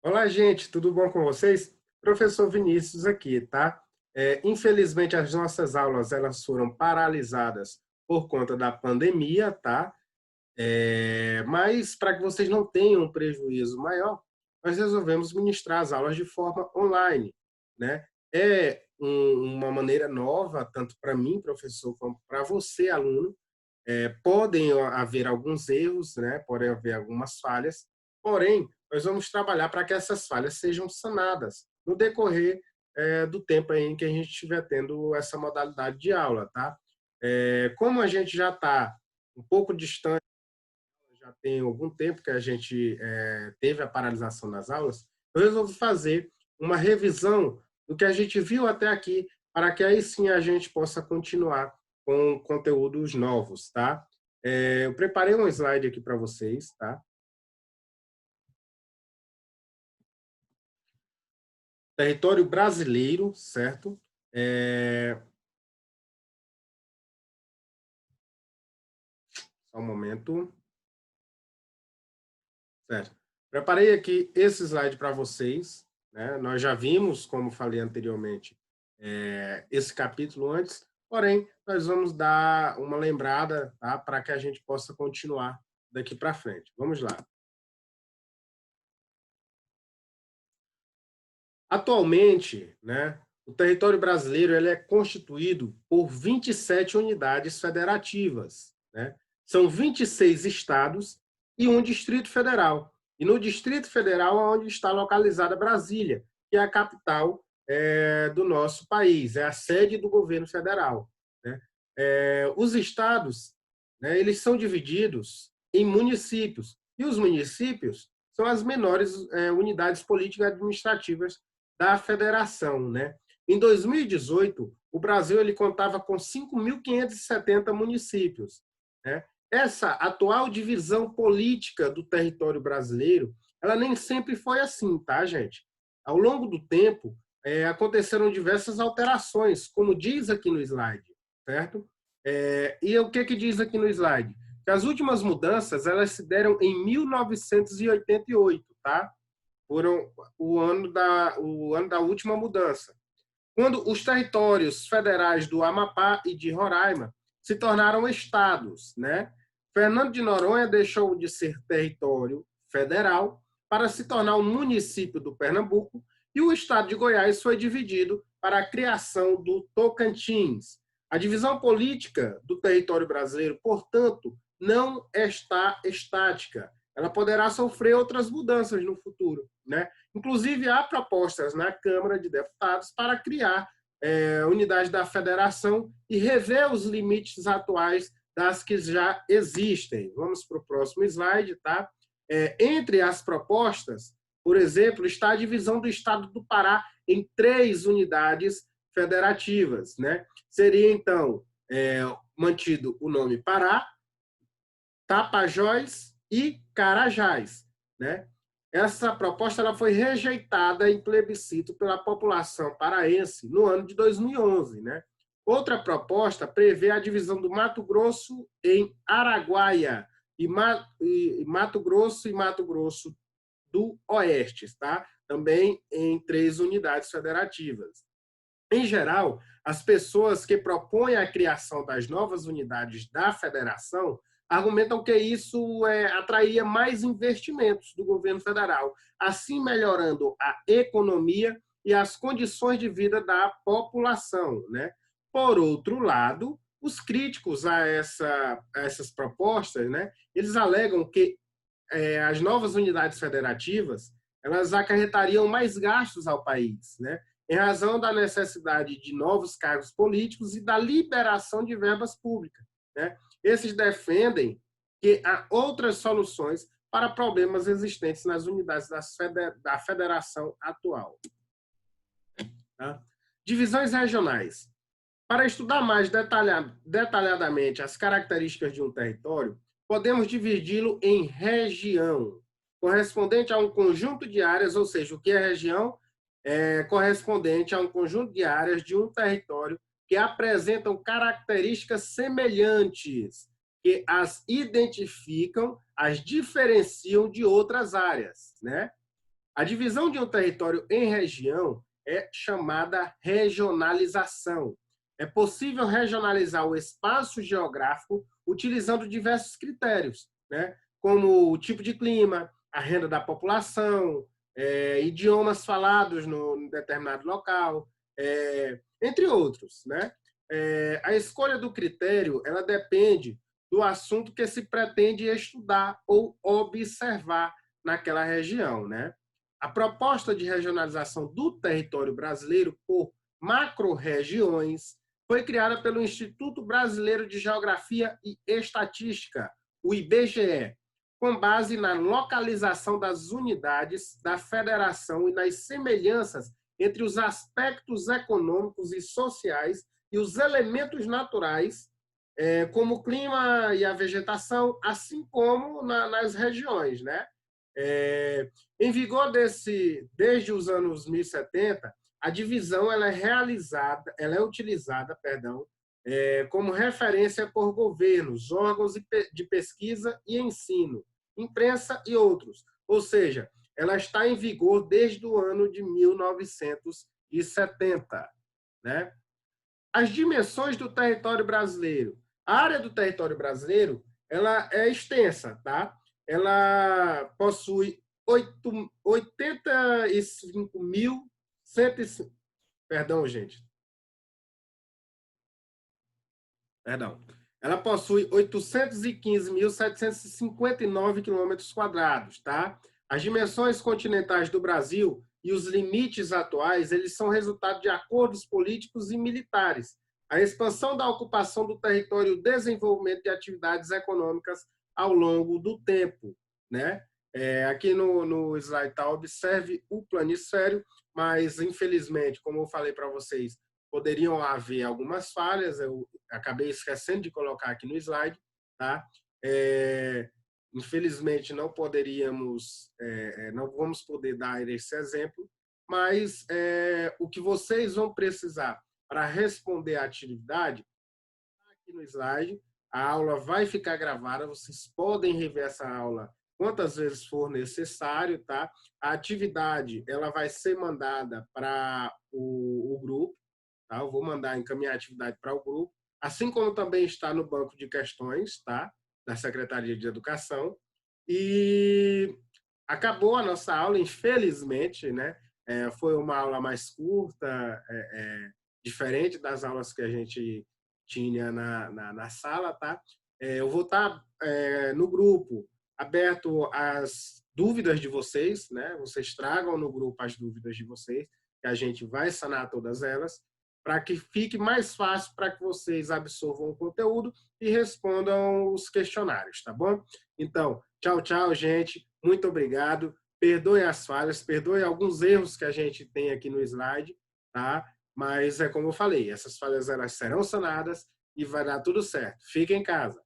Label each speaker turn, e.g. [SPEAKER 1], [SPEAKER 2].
[SPEAKER 1] Olá, gente, tudo bom com vocês? Professor Vinícius aqui, tá? Infelizmente, as nossas aulas elas foram paralisadas por conta da pandemia, tá? Mas para que vocês não tenham um prejuízo maior, nós resolvemos ministrar as aulas de forma online, né? Uma maneira nova, tanto para mim, professor, como para você, aluno. Podem haver alguns erros, né? Podem haver algumas falhas, porém, nós vamos trabalhar para que essas falhas sejam sanadas no decorrer do tempo em que a gente estiver tendo essa modalidade de aula, tá? Como a gente já está um pouco distante, já tem algum tempo que a gente teve a paralisação das aulas, eu resolvi fazer uma revisão do que a gente viu até aqui, para que aí sim a gente possa continuar com conteúdos novos, tá? Eu preparei um slide aqui para vocês, tá? Território brasileiro, certo? Só um momento, certo? Preparei aqui esse slide para vocês, né? Nós já vimos, como falei anteriormente, esse capítulo antes, porém, nós vamos dar uma lembrada, tá? Para que a gente possa continuar daqui para frente. Vamos lá. Atualmente, né, o território brasileiro ele é constituído por 27 unidades federativas, né? São 26 estados e um Distrito Federal. E no Distrito Federal é onde está localizada Brasília, que é a capital do nosso país, é a sede do governo federal, né? Os estados, né, eles são divididos em municípios, e os municípios são as menores unidades políticas administrativas da federação, né? Em 2018, o Brasil ele contava com 5.570 municípios, né? Essa atual divisão política do território brasileiro, ela nem sempre foi assim, tá, gente? Ao longo do tempo, aconteceram diversas alterações, como diz aqui no slide, certo? E o que diz aqui no slide? Que as últimas mudanças elas se deram em 1988, tá? Foram o ano da última mudança, quando os territórios federais do Amapá e de Roraima se tornaram estados, né? Fernando de Noronha deixou de ser território federal para se tornar um município do Pernambuco e o estado de Goiás foi dividido para a criação do Tocantins. A divisão política do território brasileiro, portanto, não está estática. Ela poderá sofrer outras mudanças no futuro, né? Inclusive, há propostas na Câmara de Deputados para criar unidade da federação e rever os limites atuais das que já existem. Vamos para o próximo slide, tá? Entre as propostas, por exemplo, está a divisão do estado do Pará em 3 unidades federativas, né? Seria, então, mantido o nome Pará, Tapajós e Carajás, né? Essa proposta ela foi rejeitada em plebiscito pela população paraense no ano de 2011, né? Outra proposta prevê a divisão do Mato Grosso em Araguaia e Mato Grosso e Mato Grosso do Oeste, tá? Também em 3 unidades federativas. Em geral, as pessoas que propõem a criação das novas unidades da federação argumentam que isso atraía mais investimentos do governo federal, assim melhorando a economia e as condições de vida da população, né? Por outro lado, os críticos a essas propostas, né, eles alegam que as novas unidades federativas elas acarretariam mais gastos ao país, né? Em razão da necessidade de novos cargos políticos e da liberação de verbas públicas, né? Esses defendem que há outras soluções para problemas existentes nas unidades da federação atual. Tá? Divisões regionais. Para estudar mais detalhadamente as características de um território, podemos dividi-lo em região, correspondente a um conjunto de áreas, ou seja, o que é região é correspondente a um conjunto de áreas de um território que apresentam características semelhantes, que as identificam, as diferenciam de outras áreas, né? A divisão de um território em região é chamada regionalização. É possível regionalizar o espaço geográfico utilizando diversos critérios, né? Como o tipo de clima, a renda da população, idiomas falados no determinado local, entre outros, né? A escolha do critério ela depende do assunto que se pretende estudar ou observar naquela região, né? A proposta de regionalização do território brasileiro por macro-regiões foi criada pelo Instituto Brasileiro de Geografia e Estatística, o IBGE, com base na localização das unidades da federação e nas semelhanças entre os aspectos econômicos e sociais e os elementos naturais, como o clima e a vegetação, assim como nas regiões, né? Em vigor desde os anos 1070, a divisão ela é utilizada, como referência por governos, órgãos de pesquisa e ensino, imprensa e outros. Ou seja, ela está em vigor desde o ano de 1970, né? As dimensões do território brasileiro. A área do território brasileiro ela é extensa, tá? Ela possui 85.100, perdão, gente. Perdão. Ela possui 815.759 quilômetros quadrados, tá? As dimensões continentais do Brasil e os limites atuais, eles são resultado de acordos políticos e militares. A expansão da ocupação do território e o desenvolvimento de atividades econômicas ao longo do tempo, né? Aqui no slide tá, observe o planisfério, mas infelizmente, como eu falei para vocês, poderiam haver algumas falhas, eu acabei esquecendo de colocar aqui no slide, tá? Infelizmente não não vamos poder dar esse exemplo, mas o que vocês vão precisar para responder à atividade, aqui no slide, a aula vai ficar gravada, vocês podem rever essa aula quantas vezes for necessário, tá? A atividade, ela vai ser mandada para o grupo, tá? Eu vou encaminhar a atividade para o grupo, assim como também está no banco de questões, tá? Da Secretaria de Educação. E acabou a nossa aula, infelizmente, né? Foi uma aula mais curta, diferente das aulas que a gente tinha na sala, tá? Eu vou estar no grupo aberto às dúvidas de vocês, né? Vocês tragam no grupo as dúvidas de vocês, que a gente vai sanar todas elas, para que fique mais fácil para que vocês absorvam o conteúdo e respondam os questionários, tá bom? Então, tchau, tchau, gente. Muito obrigado. Perdoe as falhas, perdoe alguns erros que a gente tem aqui no slide, tá? Mas é como eu falei, essas falhas elas serão sanadas e vai dar tudo certo. Fique em casa.